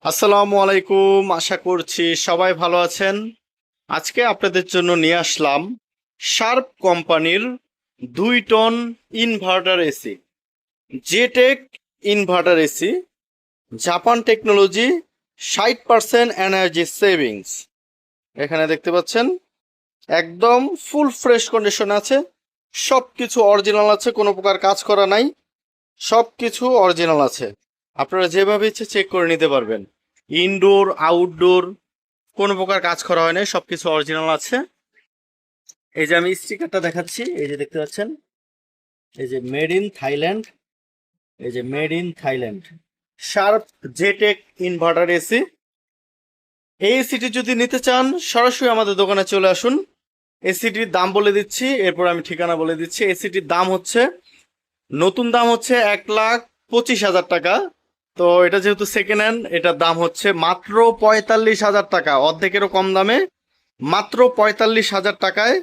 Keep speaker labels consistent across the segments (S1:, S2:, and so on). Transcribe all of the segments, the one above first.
S1: আসসালামু আলাইকুম, আশা করছি সবাই ভালো আছেন। আজকে আপনাদের জন্য নিয়ে আসলাম শার্প কোম্পানির 2 ton inverter AC, JTech inverter AC, Japan technology, 60% energy savings. এখানে দেখতে পাচ্ছেন একদম ফুল ফ্রেশ কন্ডিশন আছে, সব কিছু অরিজিনাল আছে, কোনো প্রকার কাজ করা নাই, সব কিছু অরিজিনাল আছে। আপনারা যেভাবে ইচ্ছে চেক করে নিতে পারবেন। ইনডোর আউটডোর কোনো প্রকার কাজ করা হয় নাই, সবকিছু অরিজিনাল আছে। এই যে আমি স্টিকারটা দেখাচ্ছি, এই যে দেখতে পাচ্ছেন, এই যে মেড ইন থাইল্যান্ড, এই যে made in Thailand Sharp JTech inverter AC. এই এসিটি যদি নিতে চান সরাসরি আমাদের দোকানে চলে আসুন। এসিটির দাম বলে দিচ্ছি, এরপর আমি ঠিকানা বলে দিচ্ছি। এসিটির দাম হচ্ছে, নতুন দাম হচ্ছে 1,25,000 টাকা। তো এটা যেহেতু সেকেন্ড হ্যান্ড, এটার দাম হচ্ছে মাত্র 45,000 টাকা, অর্ধেকেরও কম দামে মাত্র 45,000 টাকায়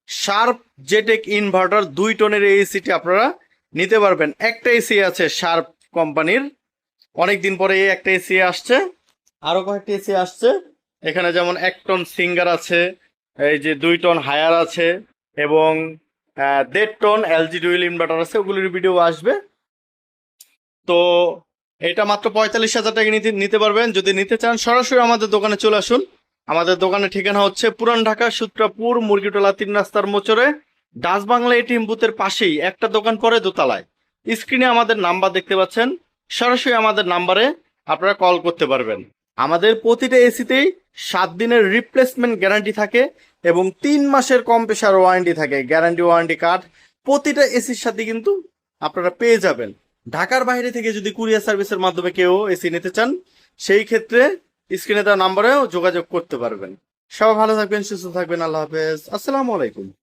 S1: শার্প জেটেক ইনভার্টার 2 টনের এই এসিটি আপনারা নিতে পারবেন। একটা এসি আছে শার্প কোম্পানির, অনেকদিন পরে এই একটা এসি আসছে, আরো কয়েকটা এসি আসছে। এখানে যেমন 1 টন সিঙ্গার আছে, এই যে 2 টন হায়ার আছে, এবং 1.5 টন এলজি ডুয়েল ইনভার্টার আছে, ওগুলোর ভিডিও আসবে। তো এটা মাত্র 45,000 টাকা নিতে নিতে পারবেন। যদি নিতে চান সরাসরি আমাদের দোকানে চলে আসুন। আমাদের দোকানের ঠিকানা হচ্ছে পুরান ঢাকা সূত্রাপুর মুরগিটোলা 3 রাস্তার মোচরে, ডাচ বাংলা এটিএম বুথের পাশেই একটা দোকান পরে দোতলায়। স্ক্রিনে আমাদের নাম্বার দেখতে পাচ্ছেন, সরাসরি আমাদের নাম্বারে আপনারা কল করতে পারবেন। আমাদের প্রতিটা এসিতেই 7 দিনের রিপ্লেসমেন্ট গ্যারান্টি থাকে এবং 3 মাসের কম্প্রেসার ওয়ারেন্টি থাকে। গ্যারান্টি ওয়ারেন্টি কার্ড প্রতিটা এসির সাথে কিন্তু আপনারা পেয়ে যাবেন। ঢাকার বাইরে থেকে যদি কুরিয়ার সার্ভিসের মাধ্যমে কেউ এসি নিতে চান, সেই ক্ষেত্রে স্ক্রিনে দেওয়া নাম্বারেও যোগাযোগ করতে পারবেন। সবাই ভালো থাকবেন, সুস্থ থাকবেন। আল্লাহ হাফেজ, আসসালামু আলাইকুম।